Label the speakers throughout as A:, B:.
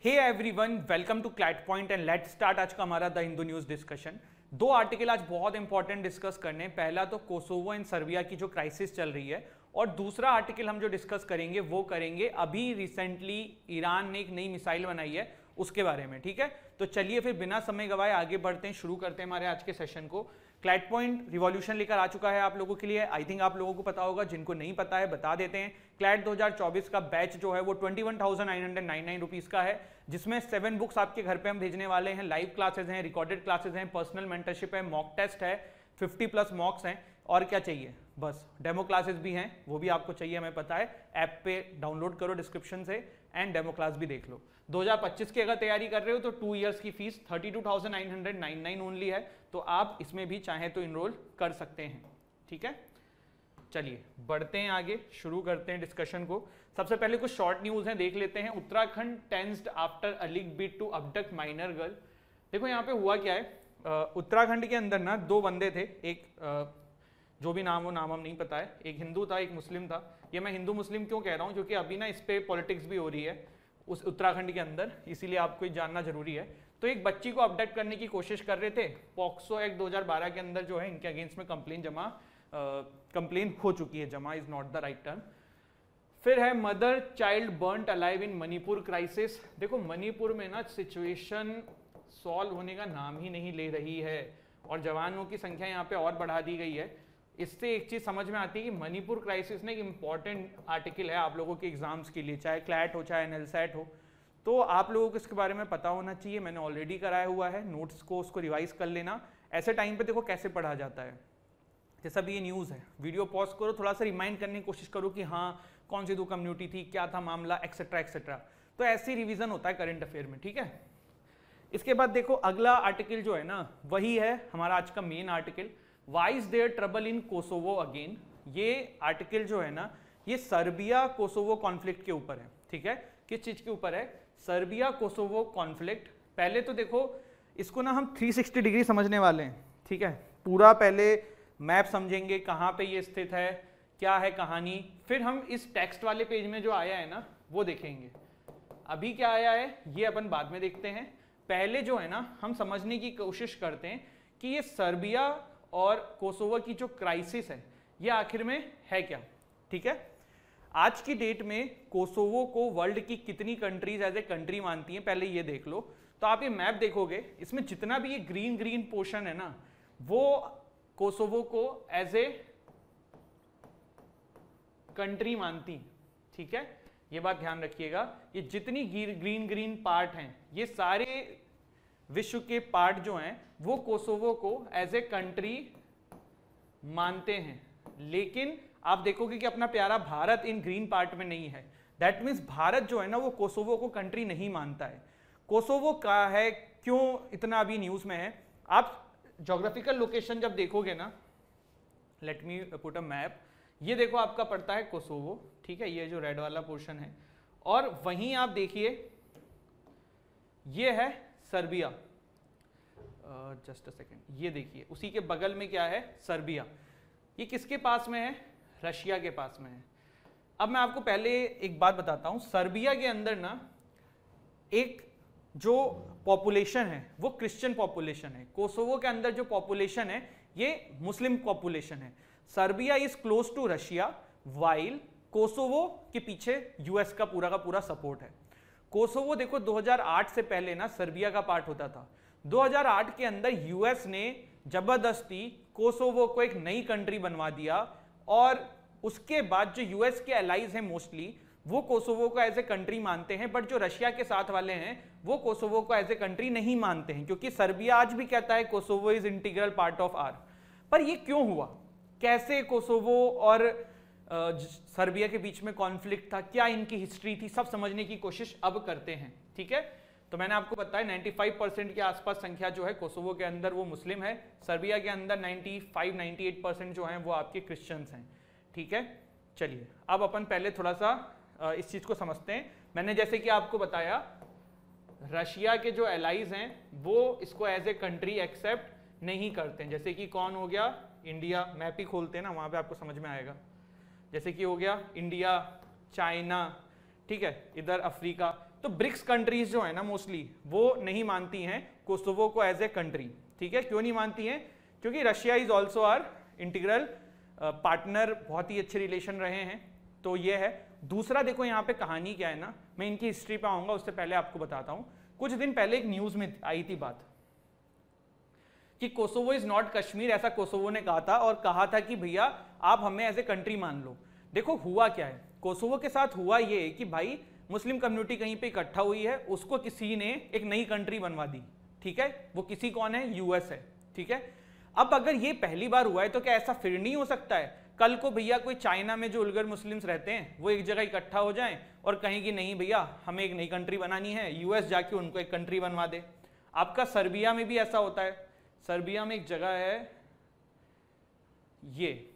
A: Hey everyone, welcome to CLAT point and let's start आज का हमारा द हिंदू न्यूज डिस्कशन। दो article आज बहुत इंपॉर्टेंट डिस्कस करने। पहला तो कोसोवो एंड सर्बिया की जो क्राइसिस चल रही है, और दूसरा आर्टिकल हम जो डिस्कस करेंगे वो करेंगे अभी रिसेंटली ईरान ने एक नई मिसाइल बनाई है उसके बारे में। ठीक है, तो चलिए फिर बिना समय गवाए आगे बढ़ते हैं, शुरू करते हैं हमारे आज के सेशन को। क्लैट पॉइंट रिवॉल्यूशन लेकर आ चुका है आप लोगों के लिए। आई थिंक आप लोगों को पता होगा, जिनको नहीं पता है बता देते हैं। क्लैट 2024 का बैच जो है वो 21,999 रुपीज का है, जिसमें 7 बुक्स आपके घर पे हम भेजने वाले हैं। लाइव क्लासेस हैं, रिकॉर्डेड क्लासेस हैं, पर्सनल मेंटरशिप है, मॉक टेस्ट है, 50+ मॉक्स हैं, और क्या चाहिए, बस डेमो क्लासेस भी हैं, वो भी आपको चाहिए हमें पता है। ऐप पे डाउनलोड करो डिस्क्रिप्शन से एंड डेमो क्लास भी देख लो। 2025 की अगर तैयारी कर रहे हो तो 2 इयर्स की फीस 32,999 ओनली है, तो आप इसमें भी चाहें तो इनरोल कर सकते हैं। ठीक है, चलिए बढ़ते हैं आगे, शुरू करते हैं डिस्कशन को। सबसे पहले कुछ शॉर्ट न्यूज हैं, देख लेते हैं। उत्तराखंड टेंस्ड आफ्टर अलीग bid to abduct minor girl. देखो यहाँ पे हुआ क्या है, उत्तराखंड के अंदर ना 2 बंदे थे, एक जो भी नाम हो, नाम हम नहीं पता है, एक हिंदू था एक मुस्लिम था। ये मैं हिंदू मुस्लिम क्यों कह रहा हूँ, क्योंकि अभी ना इस पे पॉलिटिक्स भी हो रही है उस उत्तराखंड के अंदर, इसीलिए आपको जानना जरूरी है। तो एक बच्ची को अबडक्ट करने की कोशिश कर रहे थे। पॉक्सो एक्ट 2012 के अंदर जो है इनके अगेंस्ट में कंप्लेन हो चुकी है। जमा is not the right term. फिर है mother child burnt alive in Manipur crisis. देखो मणिपुर में ना सिचुएशन सॉल्व होने का नाम ही नहीं ले रही है, और जवानों की संख्या यहाँ पे और बढ़ा दी गई है। इससे एक चीज समझ में आती है कि मणिपुर क्राइसिस ने एक इंपॉर्टेंट आर्टिकल है आप लोगों के एग्जाम्स के लिए, चाहे क्लैट हो चाहे एनएलसैट हो, तो आप लोगों को इसके बारे में पता होना चाहिए। मैंने ऑलरेडी कराया हुआ है, नोट्स को उसको रिवाइज कर लेना। ऐसे टाइम पे देखो कैसे पढ़ा जाता है, जैसा भी ये न्यूज़ है, वीडियो पॉज करो, थोड़ा सा रिमाइंड करने की कोशिश करो कि हाँ कौन सी 2 कम्युनिटी थी, क्या था मामला, एक्सेट्रा एक्सेट्रा। तो ऐसी रिवीजन होता है करंट अफेयर में। ठीक है, इसके बाद देखो अगला आर्टिकल जो है ना वही है हमारा आज का main article, why is there trouble in Kosovo again. ये आर्टिकल जो है ना ये सर्बिया कोसोवो कॉन्फ्लिक्ट के ऊपर है। ठीक है, किस चीज के ऊपर है, सर्बिया कोसोवो कॉन्फ्लिक्ट। पहले तो देखो इसको ना हम 360 डिग्री समझने वाले हैं। ठीक है, पूरा पहले मैप समझेंगे, कहाँ पे ये स्थित है, क्या है कहानी, फिर हम इस टेक्स्ट वाले पेज में जो आया है ना वो देखेंगे। अभी क्या आया है ये अपन बाद में देखते हैं। पहले जो है ना हम समझने की कोशिश करते हैं कि ये सर्बिया और कोसोवो की जो क्राइसिस है ये आखिर में है क्या। ठीक है, आज की डेट में कोसोवो को वर्ल्ड की कितनी कंट्रीज एज ए कंट्री मानती हैं, पहले ये देख लो। तो आप ये मैप देखोगे, इसमें जितना भी ये ग्रीन ग्रीन पोर्शन है ना वो कोसोवो को एज ए कंट्री मानती। ठीक है, ये बात ध्यान रखिएगा, ये जितनी ग्रीन ग्रीन पार्ट हैं ये सारे विश्व के पार्ट जो हैं वो कोसोवो को एज ए कंट्री मानते हैं। लेकिन आप देखोगे कि अपना प्यारा भारत इन ग्रीन पार्ट में नहीं है। दैट मीन्स भारत जो है ना वो कोसोवो को कंट्री नहीं मानता है। कोसोवो का है क्यों इतना अभी न्यूज में है, आप ज्योग्राफिकल लोकेशन जब देखोगे ना, let me put a map, ये देखो आपका पड़ता है कोसोवो। ठीक है, ये जो रेड वाला पोर्शन है, और वहीं आप देखिए ये है सर्बिया। जस्ट अ सेकेंड, ये देखिए उसी के बगल में क्या है, सर्बिया। ये किसके पास में है, रशिया के पास में है। अब मैं आपको पहले एक बात बताता हूं, सर्बिया के अंदर ना एक जो पॉपुलेशन है वो क्रिश्चियन पॉपुलेशन है। कोसोवो के अंदर जो पॉपुलेशन है ये मुस्लिम पॉपुलेशन है। Serbia is close to Russia, while Kosovo के पीछे यूएस का पूरा सपोर्ट है। कोसोवो देखो 2008 से पहले ना सर्बिया का पार्ट होता था। 2008 के अंदर यूएस ने जबरदस्ती कोसोवो को एक नई कंट्री बनवा दिया, और उसके बाद जो यूएस के एलाइज हैं मोस्टली वो कोसोवो को एज ए कंट्री मानते हैं, बट जो रशिया के साथ वाले हैं वो कोसोवो को एज ए कंट्री नहीं मानते हैं, क्योंकि सर्बिया आज भी कहता है Kosovo is integral part of our. पर ये क्यों हुआ, कैसे कोसोवो और सर्बिया के बीच में कॉन्फ्लिक्ट था, क्या इनकी हिस्ट्री थी, सब समझने की कोशिश अब करते हैं। ठीक है, तो मैंने आपको बताया 95% के आसपास संख्या जो है कोसोवो के अंदर वो मुस्लिम है, सर्बिया के अंदर 95-98% जो है वो आपके क्रिश्चियंस हैं। ठीक है, चलिए अब अपन पहले थोड़ा सा इस चीज को समझते हैं। मैंने जैसे कि आपको बताया रशिया के जो एलाइज हैं वो इसको एज ए कंट्री एक्सेप्ट नहीं करते हैं, जैसे कि कौन हो गया, इंडिया। मैप ही खोलते हैं ना, वहां पे आपको समझ में आएगा। जैसे कि हो गया इंडिया, चाइना, ठीक है, इधर अफ्रीका, तो ब्रिक्स कंट्रीज जो है ना मोस्टली वो नहीं मानती हैं कोसोवो को एज ए कंट्री। ठीक है, क्यों नहीं मानती हैं? क्योंकि Russia is also our integral partner, बहुत ही अच्छे रिलेशन रहे हैं। तो ये है। दूसरा देखो यहाँ पे कहानी क्या है ना, मैं इनकी हिस्ट्री पे आऊंगा, उससे पहले आपको बताता हूँ। कुछ दिन पहले एक न्यूज में आई थी बात कि कोसोवो इज नॉट कश्मीर, ऐसा कोसोवो ने कहा था, और कहा था कि भैया आप हमें एज ए कंट्री मान लो। देखो हुआ क्या है, कोसोवो के साथ हुआ ये कि भाई मुस्लिम कम्युनिटी कहीं पे इकट्ठा हुई है, उसको किसी ने एक नई कंट्री बनवा दी। ठीक है, वो किसी कौन है? यूएस है। ठीक है, अब अगर ये पहली बार हुआ है तो क्या ऐसा फिर नहीं हो सकता है कल को भैया कोई चाइना में जो उलगर मुस्लिम्स रहते हैं वो एक जगह इकट्ठा हो जाएं और कहें कि नहीं भैया हमें एक नई कंट्री बनानी है, यूएस जाके उनको एक कंट्री बनवा दे। आपका सर्बिया में भी ऐसा होता है। सर्बिया में एक जगह है, ये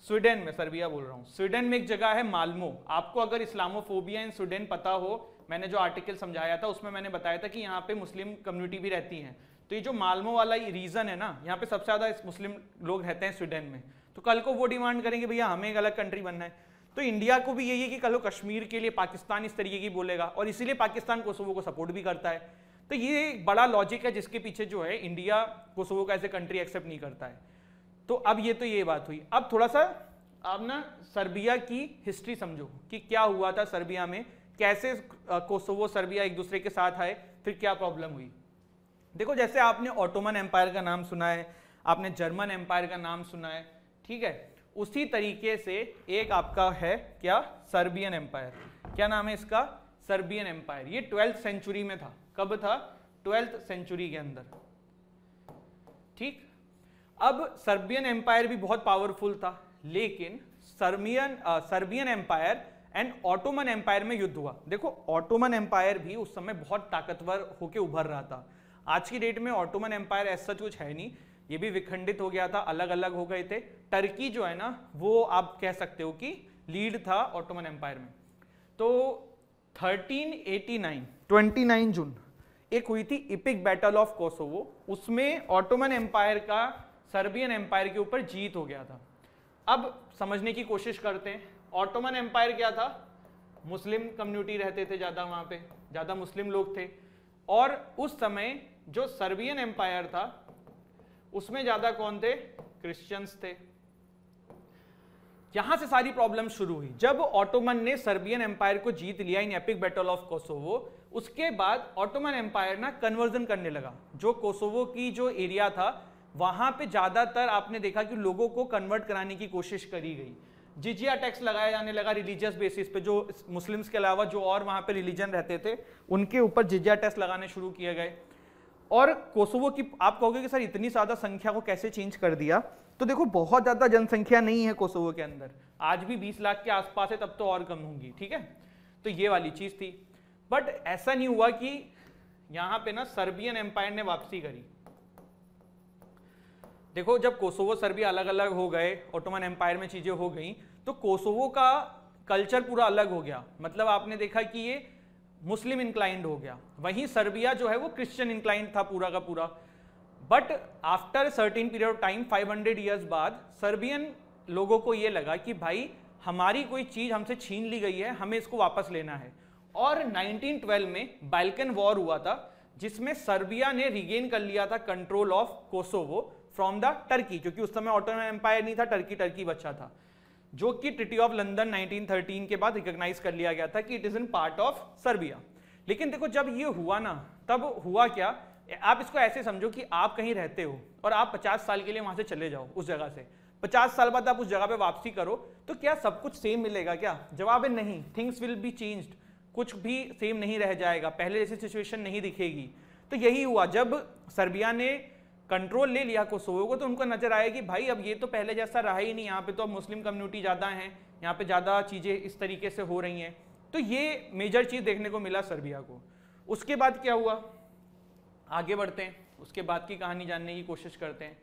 A: स्वीडन में, सर्बिया बोल रहा हूं, स्वीडन में एक जगह है माल्मो। आपको अगर इस्लामोफोबिया इन स्वीडन पता हो, मैंने जो आर्टिकल समझाया था उसमें मैंने बताया था कि यहाँ पे मुस्लिम कम्युनिटी भी रहती है। तो ये जो माल्मो वाला रीजन है ना, यहाँ पे सबसे ज्यादा मुस्लिम लोग रहते हैं स्वीडन में। तो कल को वो डिमांड करेंगे भैया हमें एक अलग कंट्री बनना है। तो इंडिया को भी यही है कि कल को कश्मीर के लिए पाकिस्तान इस तरीके की बोलेगा, और इसीलिए पाकिस्तान कोसोवो को सपोर्ट भी करता है। तो ये एक बड़ा लॉजिक है जिसके पीछे जो है इंडिया कोसोवो को ऐसे कंट्री एक्सेप्ट नहीं करता है। तो अब ये बात हुई। अब थोड़ा सा आप ना सर्बिया की हिस्ट्री समझो कि क्या हुआ था सर्बिया में, कैसे कोसोवो सर्बिया एक दूसरे के साथ आए, फिर क्या प्रॉब्लम हुई। देखो जैसे आपने ऑटोमन एम्पायर का नाम सुना है, आपने जर्मन एम्पायर का नाम सुना है, ठीक है, उसी तरीके से एक आपका है क्या, सर्बियन एम्पायर। क्या नाम है इसका? Serbian empire. ये 12th सेंचुरी में था। कब था? 12th सेंचुरी के अंदर। ठीक, अब सर्बियन एम्पायर भी बहुत पावरफुल था, लेकिन Serbian empire and Ottoman empire में युद्ध हुआ। देखो ऑटोमन एम्पायर भी उस समय बहुत ताकतवर होकर उभर रहा था। आज की डेट में ऑटोमन एम्पायर ऐसा कुछ है नहीं, ये भी विखंडित हो गया था, अलग अलग हो गए थे। टर्की जो है ना वो आप कह सकते हो कि लीड था ऑटोमन एम्पायर में। तो 1389 29 जून एक हुई थी इपिक बैटल ऑफ कोसोवो, उसमें ऑटोमन एम्पायर का सर्बियन एम्पायर के ऊपर जीत हो गया था। अब समझने की कोशिश करते हैं, ऑटोमन एम्पायर क्या था? मुस्लिम कम्युनिटी रहते थे ज्यादा, वहां पे ज्यादा मुस्लिम लोग थे, और उस समय जो सर्बियन एम्पायर था उसमें ज्यादा कौन थे? क्रिश्चियंस थे। यहां से सारी प्रॉब्लम शुरू हुई। जब ऑटोमन ने सर्बियन एम्पायर को जीत लिया इन एपिक बैटल ऑफ कोसोवो, उसके बाद ऑटोमन एम्पायर ना कन्वर्जन करने लगा। जो कोसोवो की जो एरिया था वहां पे ज्यादातर आपने देखा कि लोगों को कन्वर्ट कराने की कोशिश करी गई। जिजिया टैक्स लगाया जाने लगा रिलीजियस बेसिस पे, जो मुस्लिम्स के अलावा जो और वहां पे रिलीजन रहते थे उनके ऊपर जिजिया टैक्स लगाने शुरू किए गए। और कोसोवो की आप कहोगे कि सर इतनी ज्यादा संख्या को कैसे चेंज कर दिया, तो देखो बहुत ज्यादा जनसंख्या नहीं है कोसोवो के अंदर, आज भी 20 लाख के आसपास है, तब तो और कम होंगी। ठीक है, तो ये वाली चीज थी। बट ऐसा नहीं हुआ कि यहां पे ना सर्बियन एम्पायर ने वापसी करी। देखो जब कोसोवो सर्बिया अलग अलग हो गए, ऑटोमन एम्पायर में चीजें हो गई, तो कोसोवो का कल्चर पूरा अलग हो गया। मतलब आपने देखा कि ये मुस्लिम इंक्लाइंड हो गया, वहीं सर्बिया जो है वो क्रिश्चियन इंक्लाइंड था पूरा का पूरा। But after certain period of time 500 years बाद सर्बियन लोगों को ये लगा कि भाई हमारी कोई चीज हमसे छीन ली गई है, हमें इसको वापस लेना है। और 1912 में बाल्कन वॉर हुआ था, जिसमें सर्बिया ने रिगेन कर लिया था control of Kosovo from the Turkey, क्योंकि उस समय ऑटोमन एम्पायर नहीं था, टर्की बचा था, जो कि ट्रीटी ऑफ लंदन 1913 के बाद रिकॉग्नाइज कर लिया गया था कि it is in part of Serbia. लेकिन देखो जब ये हुआ ना, तब हुआ क्या, आप इसको ऐसे समझो कि आप कहीं रहते हो और आप 50 साल के लिए वहां से चले जाओ उस जगह से, 50 साल बाद आप उस जगह पे वापसी करो, तो क्या सब कुछ सेम मिलेगा क्या? जवाब है नहीं, थिंग्स विल बी चेंज्ड, कुछ भी सेम नहीं रह जाएगा, पहले जैसी सिचुएशन नहीं दिखेगी। तो यही हुआ, जब सर्बिया ने कंट्रोल ले लिया कोसोवो को, तो उनको नजर आया कि भाई अब ये तो पहले जैसा रहा ही नहीं, यहाँ पे तो अब मुस्लिम कम्युनिटी ज्यादा है, यहाँ पे ज्यादा चीजें इस तरीके से हो रही हैं। तो ये मेजर चीज देखने को मिला सर्बिया को। उसके बाद क्या हुआ, आगे बढ़ते हैं, उसके बाद की कहानी जानने की कोशिश करते हैं।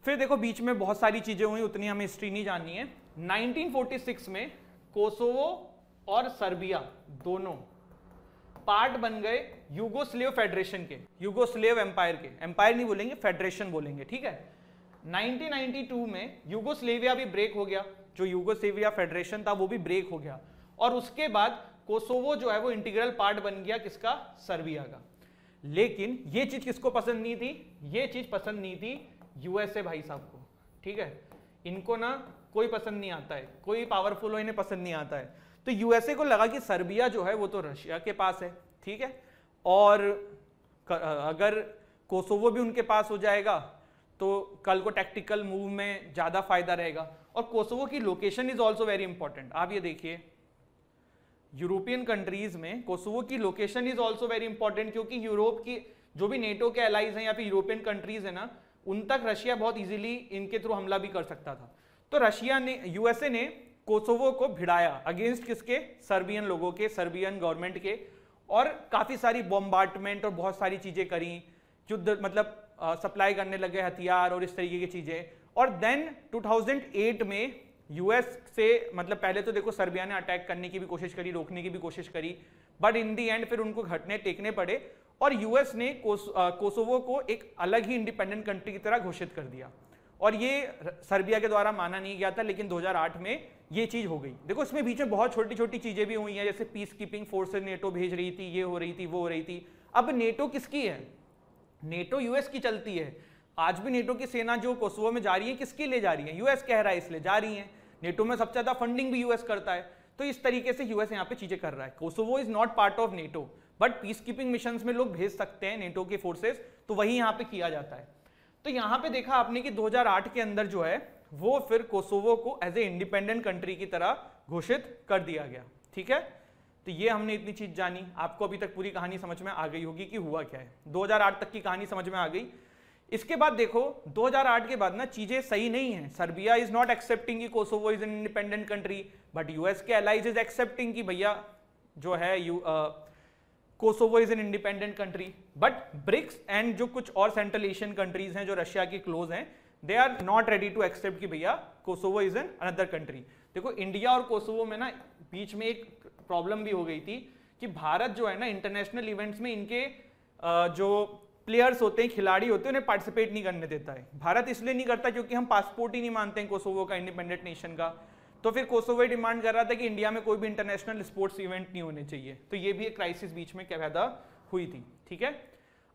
A: फिर देखो बीच में बहुत सारी चीजें हुई, उतनी हमें हिस्ट्री नहीं जाननी है। 1946 में कोसोवो और सर्बिया दोनों पार्ट बन गए यूगोस्लेव फेडरेशन के, यूगोस्लेव एम्पायर के, एम्पायर नहीं बोलेंगे, फेडरेशन बोलेंगे, ठीक है। 1992 में यूगोस्लेविया भी ब्रेक हो गया, जो यूगोस्लेविया फेडरेशन था वो भी ब्रेक हो गया, और उसके बाद कोसोवो जो है वो इंटीग्रल पार्ट बन गया किसका, सर्बिया का। लेकिन ये चीज किसको पसंद नहीं थी, ये चीज पसंद नहीं थी यूएसए भाई साहब को, ठीक है, इनको ना कोई पसंद नहीं आता है, कोई पावरफुल हो इन्हें पसंद नहीं आता है। तो यूएसए को लगा कि सर्बिया जो है वो तो रशिया के पास है, ठीक है, और अगर कोसोवो भी उनके पास हो जाएगा तो कल को टैक्टिकल मूव में ज्यादा फायदा रहेगा। और कोसोवो की location is also very important. आप ये देखिए, यूरोपियन कंट्रीज में कोसोवो की location is also very important, क्योंकि यूरोप की जो भी नेटो के एलाइज हैं या फिर यूरोपियन कंट्रीज है ना, उन तक रशिया बहुत इजीली इनके थ्रू हमला भी कर सकता था। तो रशिया ने, यूएसए ने कोसोवो को भिड़ाया अगेंस्ट किसके, सर्बियन लोगों के, सर्बियन गवर्नमेंट के, और काफी सारी बॉम्बार्टमेंट और बहुत सारी चीजें करी, युद्ध मतलब सप्लाई करने लगे हथियार और इस तरीके की चीजें। और देन 2008 में यूएस से, मतलब पहले तो देखो सर्बिया ने अटैक करने की भी कोशिश करी, रोकने की भी कोशिश करी, बट इन दी एंड फिर उनको घटने टेकने पड़े और यूएस ने कोसोवो को एक अलग ही इंडिपेंडेंट कंट्री की तरह घोषित कर दिया। और ये सर्बिया के द्वारा माना नहीं गया था, लेकिन 2008 में ये चीज हो गई। देखो इसमें बीच में बहुत छोटी छोटी चीजें भी हुई हैं, जैसे पीस कीपिंग फोर्सेज नेटो भेज रही थी, ये हो रही थी, वो हो रही थी। अब नेटो किसकी है, नेटो यूएस की चलती है। आज भी नेटो की सेना जो कोसोवो में जा रही है, किसके लिए जा रही है, यूएस कह रहा है इसलिए जा रही है। नेटो में सबसे ज्यादा फंडिंग भी यूएस करता है, तो इस तरीके से यूएस यहाँ पे चीजें कर रहा है। Kosovo is not part of NATO, but peace keeping missions में लोग भेज सकते हैं नेटो के फोर्सेस, तो वही यहाँ पे किया जाता है। तो यहाँ पे देखा आपने कि 2008 के अंदर जो है वो फिर कोसोवो को एज ए इंडिपेंडेंट कंट्री की तरह घोषित कर दिया गया, ठीक है। तो ये हमने इतनी चीज जानी, आपको अभी तक पूरी कहानी समझ में आ गई होगी कि हुआ क्या है। 2008 तक की कहानी समझ में आ गई। इसके बाद देखो 2008 के बाद ना चीजें सही नहीं है। सर्बिया इज नॉट एक्सेप्टिंग कि Kosovo is an independent country, but US के एलाइज इज एक्सेप्टिंग कि भैया जो है Kosovo is an independent country. But BRICS and जो कुछ और सेंट्रल एशियन कंट्रीज हैं जो रशिया की क्लोज हैं, they are not ready to accept कि भैया Kosovo is an another country. देखो इंडिया और कोसोवो में ना बीच में एक प्रॉब्लम भी हो गई थी कि भारत जो है ना इंटरनेशनल इवेंट्स में इनके जो प्लेयर्स होते हैं, खिलाड़ी होते हैं, उन्हें पार्टिसिपेट नहीं करने देता है। भारत इसलिए नहीं करता क्योंकि हम पासपोर्ट ही नहीं मानते हैं कोसोवो का इंडिपेंडेंट नेशन का। तो फिर कोसोवो डिमांड कर रहा था कि इंडिया में कोई भी इंटरनेशनल स्पोर्ट्स इवेंट नहीं होने चाहिए। तो ये भी एक क्राइसिस बीच में क्या पैदा हुई थी, ठीक है।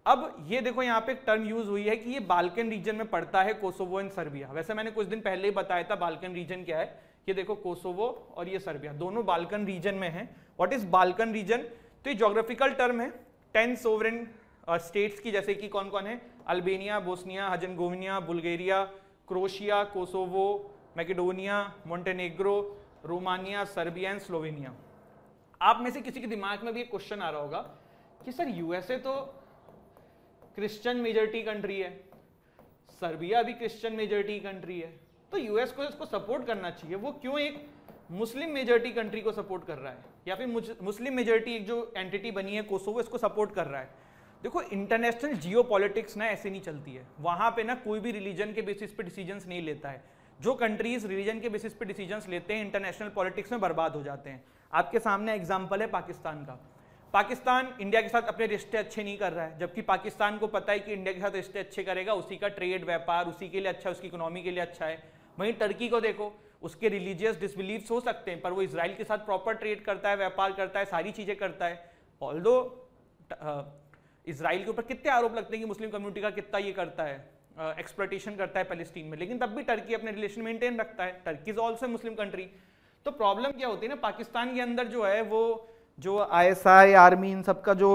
A: अब ये देखो यहाँ पे एक टर्म यूज हुई है कि ये बाल्कन रीजन में पड़ता है कोसोवो एंड सर्बिया। वैसे मैंने कुछ दिन पहले ही बताया था बाल्कन रीजन क्या है। ये देखो कोसोवो और ये सर्बिया दोनों बाल्कन रीजन में है। What is Balkan reason? तो ये ज्योग्राफिकल टर्म है 10 सोवरेन स्टेट्स की, जैसे कि कौन कौन है, Albania, Bosnia Herzegovina, Bulgaria, Croatia, Kosovo, Macedonia, Montenegro, Romania, Serbia and Slovenia. आप में से किसी के दिमाग में भी एक क्वेश्चन आ रहा होगा कि सर यूएसए तो क्रिश्चियन मेजॉरिटी कंट्री है, सर्बिया भी क्रिश्चियन मेजॉरिटी कंट्री है, तो यूएस को इसको सपोर्ट करना चाहिए, वो क्यों एक मुस्लिम मेजॉरिटी कंट्री को सपोर्ट कर रहा है, या फिर मुस्लिम मेजॉरिटी एक जो एंटिटी बनी है कोसोवो इसको सपोर्ट कर रहा है। देखो इंटरनेशनल जियोपॉलिटिक्स ना ऐसे नहीं चलती है। वहां पे ना कोई भी रिलीजन के बेसिस पे डिसीजंस नहीं लेता है। जो कंट्रीज रिलीजन के बेसिस पे डिसीजंस लेते हैं इंटरनेशनल पॉलिटिक्स में बर्बाद हो जाते हैं। आपके सामने एग्जांपल है पाकिस्तान का। पाकिस्तान इंडिया के साथ अपने रिश्ते अच्छे नहीं कर रहा है, जबकि पाकिस्तान को पता है कि इंडिया के साथ रिश्ते अच्छे करेगा, उसी का ट्रेड व्यापार उसी के लिए अच्छा है, उसकी इकोनॉमी के लिए अच्छा है। वहीं टर्की को देखो, उसके रिलीजियस डिसबिलीव्स हो सकते हैं पर वो इजराइल के साथ प्रॉपर ट्रेड करता है, व्यापार करता है, सारी चीजें करता है। ऑल्दो इजराइल के ऊपर कितने आरोप लगते हैं कि मुस्लिम कम्युनिटी का कितना ये करता है, एक्सप्लॉयटेशन करता है पैलेस्टीन में, लेकिन तब भी टर्की अपने रिलेशन मेंटेन रखता है। Turkey is also Muslim country. तो प्रॉब्लम क्या होती है ना, पाकिस्तान के अंदर जो है वो जो आईएसआई आर्मी इन सबका जो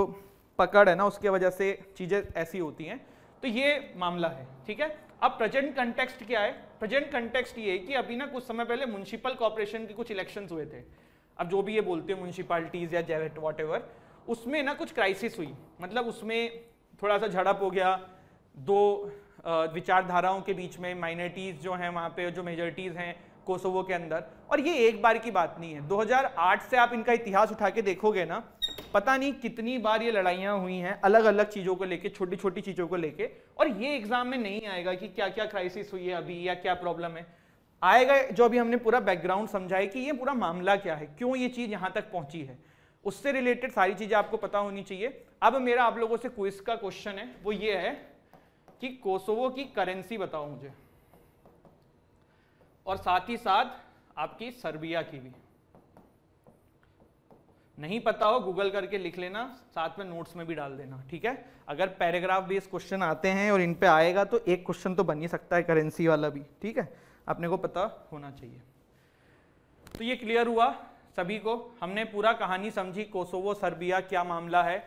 A: पकड़ है ना, उसके वजह से चीजें ऐसी होती हैं। तो ये मामला है, ठीक है। अब प्रेजेंट कंटेक्स्ट क्या है? प्रेजेंट कंटेक्स्ट ये है कि अभी ना कुछ समय पहले म्युनिसिपल कॉर्पोरेशन के कुछ इलेक्शंस हुए थे। अब जो भी ये बोलते हैं म्युनिसिपैलिटीज या जेवेट वॉटएवर, उसमें ना कुछ क्राइसिस हुई, मतलब उसमें थोड़ा सा झड़प हो गया दो विचारधाराओं के बीच में। माइनॉरिटीज जो हैं वहाँ पे, जो मेजॉरिटीज हैं कोसोवो के अंदर। और ये एक बार की बात नहीं है, 2008 से आप इनका इतिहास उठा के देखोगे ना, पता नहीं कितनी बार ये लड़ाइयाँ हुई हैं अलग अलग चीज़ों को लेके, छोटी छोटी चीज़ों को लेके। और ये एग्जाम में नहीं आएगा कि क्या क्या क्राइसिस हुई है अभी या क्या प्रॉब्लम है। आएगा जो अभी हमने पूरा बैकग्राउंड समझा है कि ये पूरा मामला क्या है, क्यों ये चीज़ यहाँ तक पहुँची है, उससे रिलेटेड सारी चीज़ें आपको पता होनी चाहिए। अब मेरा आप लोगों से क्विज का क्वेश्चन है, वो ये है कि कोसोवो की करेंसी बताओ मुझे, और साथ ही साथ आपकी सर्बिया की भी। नहीं पता हो गूगल करके लिख लेना, साथ में नोट्स में भी डाल देना, ठीक है। अगर पैराग्राफ बेस्ड क्वेश्चन आते हैं और इन पे आएगा तो एक क्वेश्चन तो बन ही सकता है करेंसी वाला भी, ठीक है, अपने को पता होना चाहिए। तो ये क्लियर हुआ सभी को, हमने पूरा कहानी समझी कोसोवो सर्बिया क्या मामला है।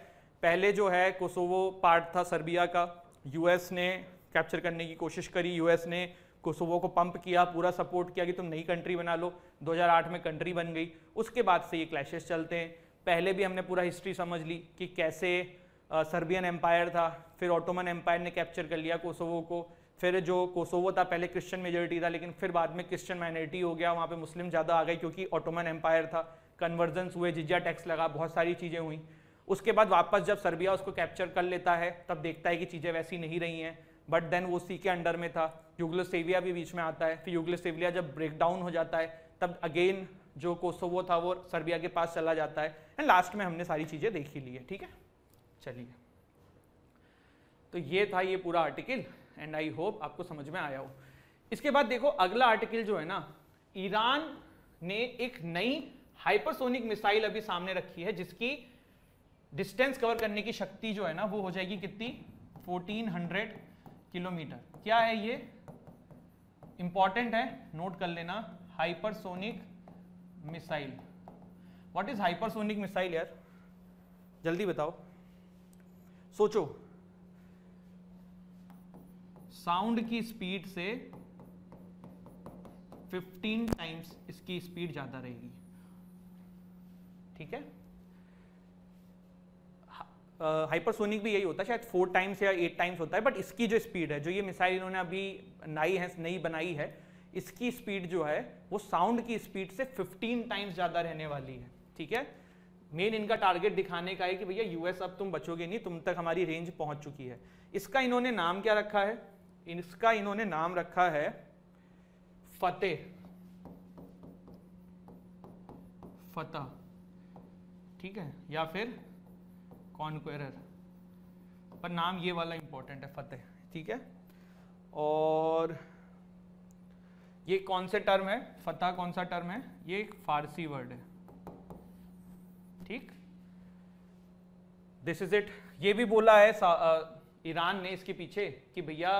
A: पहले जो है कोसोवो पार्ट था सर्बिया का, यूएस ने कैप्चर करने की कोशिश करी, यूएस ने कोसोवो को पंप किया, पूरा सपोर्ट किया कि तुम नई कंट्री बना लो, 2008 में कंट्री बन गई। उसके बाद से ये क्लैशेस चलते हैं। पहले भी हमने पूरा हिस्ट्री समझ ली कि कैसे सर्बियन एम्पायर था, फिर ऑटोमन एम्पायर ने कैप्चर कर लिया कोसोवो को, फिर जो कोसोवो था पहले क्रिश्चियन मेजोरिटी था लेकिन फिर बाद में क्रिश्चियन माइनॉरिटी हो गया, वहाँ पे मुस्लिम ज़्यादा आ गए क्योंकि ऑटोमन एम्पायर था, कन्वर्जन्स हुए, जिजिया टैक्स लगा, बहुत सारी चीज़ें हुई। उसके बाद वापस जब सर्बिया उसको कैप्चर कर लेता है तब देखता है कि चीज़ें वैसी नहीं रही हैं, बट देन वो सी के अंडर में था। यूगोस्लाविया भी बीच में आता है, फिर यूगोस्लाविया जब ब्रेक डाउन हो जाता है तब अगेन जो कोसोवो था वो सर्बिया के पास चला जाता है, एंड लास्ट में हमने सारी चीज़ें देख ही ली है, ठीक है। चलिए, तो ये था ये पूरा आर्टिकल, एंड आई होप आपको समझ में आया हो। इसके बाद देखो अगला आर्टिकल जो है ना, ईरान ने एक नई हाइपरसोनिक मिसाइल अभी सामने रखी है जिसकी डिस्टेंस कवर करने की शक्ति जो है ना वो हो जाएगी कितनी, 1400 किलोमीटर। क्या है ये, इंपॉर्टेंट है, नोट कर लेना, hypersonic missile. What is hypersonic missile यार, जल्दी बताओ, सोचो। साउंड की स्पीड से 15 टाइम्स इसकी स्पीड ज्यादा रहेगी, ठीक है। हाइपरसोनिक भी यही होता है, शायद 4 टाइम्स या 8 टाइम्स होता है, बट इसकी जो स्पीड है, जो ये मिसाइल इन्होंने अभी नई बनाई है, इसकी स्पीड जो है वो साउंड की स्पीड से 15 टाइम्स ज्यादा रहने वाली है, ठीक है। मेन इनका टारगेट दिखाने का है कि भैया यूएस अब तुम बचोगे नहीं, तुम तक हमारी रेंज पहुंच चुकी है। इसका इन्होंने नाम क्या रखा है, इसका इन्होंने नाम रखा है फतह, ठीक है, या फिर कॉन्क्वेरर, पर नाम ये वाला इंपॉर्टेंट है, फतेह, ठीक है। और ये कौन से टर्म है, फतह कौन सा टर्म है, ये एक फारसी वर्ड है, ठीक। This is it. ये भी बोला है ईरान ने इसके पीछे कि भैया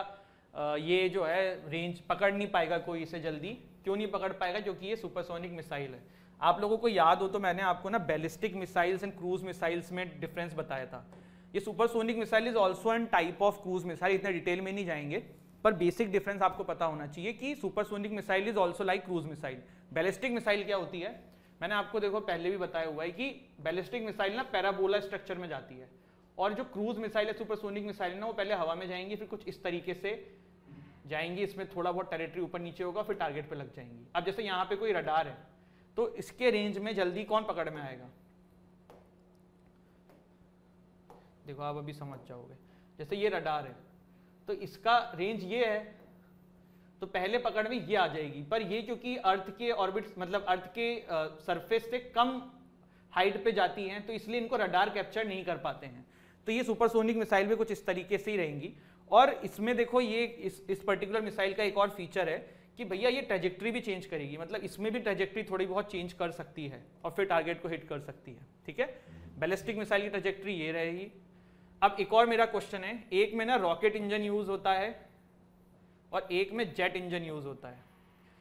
A: ये जो है रेंज पकड़ नहीं पाएगा कोई इसे जल्दी। क्यों नहीं पकड़ पाएगा, क्योंकि ये सुपरसोनिक मिसाइल है। आप लोगों को याद हो तो मैंने आपको ना ballistic missiles and cruise missiles में डिफरेंस बताया था। ये supersonic missile is also an type of cruise missile, इतना डिटेल में नहीं जाएंगे, पर बेसिक डिफरेंस आपको पता होना चाहिए कि supersonic missile is also like cruise missile. Ballistic missile क्या होती है, मैंने आपको देखो पहले भी बताया हुआ है कि बैलिस्टिक मिसाइल ना पैराबोला स्ट्रक्चर में जाती है, और जो क्रूज मिसाइल है, सुपरसोनिक मिसाइल है ना, वो पहले हवा में जाएंगी, फिर कुछ इस तरीके से जाएंगी, इसमें थोड़ा बहुत टेरिटरी ऊपर नीचे होगा, फिर टारगेट पे लग जाएंगी। अब जैसे यहाँ पे कोई रडार है तो इसके रेंज में जल्दी कौन पकड़ में आएगा, देखो आप अभी समझ जाओगे। जैसे ये रडार है तो इसका रेंज ये है, तो पहले पकड़ में ये आ जाएगी, पर ये क्योंकि अर्थ के ऑर्बिट मतलब अर्थ के सरफेस से कम हाइट पे जाती हैं, तो इसलिए इनको रडार कैप्चर नहीं कर पाते हैं। तो ये सुपरसोनिक मिसाइल भी कुछ इस तरीके से ही रहेंगी। और इसमें देखो ये इस पर्टिकुलर मिसाइल का एक और फीचर है कि भैया ये ट्रेजेक्ट्री भी चेंज करेगी, मतलब इसमें भी ट्रेजेक्ट्री थोड़ी बहुत चेंज कर सकती है और फिर टारगेट को हिट कर सकती है, ठीक है। बैलिस्टिक मिसाइल की ट्रेजेक्ट्री ये रहेगी। अब एक और मेरा क्वेश्चन है, एक में ना रॉकेट इंजन यूज होता है और एक में जेट इंजन यूज होता है।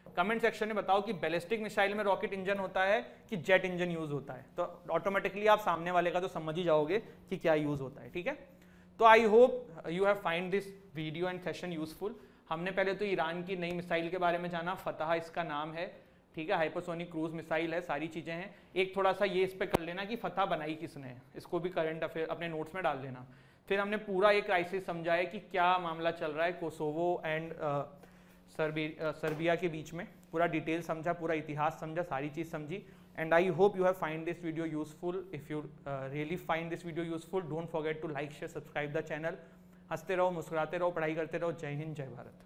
A: कमेंट सेक्शन में बताओ कि बैलिस्टिक मिसाइल में रॉकेट इंजन होता है कि जेट इंजन यूज होता है, तो ऑटोमेटिकली आप सामने वाले का तो समझ ही जाओगे कि क्या यूज होता है, ठीक है। तो I hope you have find this video and session useful. हमने पहले तो ईरान की नई मिसाइल के बारे में जाना, फतह इसका नाम है, ठीक है, हाइपरसोनिक क्रूज मिसाइल है, सारी चीज़ें हैं। एक थोड़ा सा ये इस पे कर लेना कि फतह बनाई किसने है, इसको भी करंट अफेयर अपने नोट्स में डाल देना। फिर हमने पूरा ये क्राइसिस समझा है कि क्या मामला चल रहा है कोसोवो एंड सर्बिया के बीच में, पूरा डिटेल समझा, पूरा इतिहास समझा, सारी चीज़ समझी। And I hope you have find this video useful. If you really find this video useful, don't forget to like, share, subscribe the channel. हंसते रहो, मुस्कुराते रहो, पढ़ाई करते रहो। जय हिंद, जय भारत।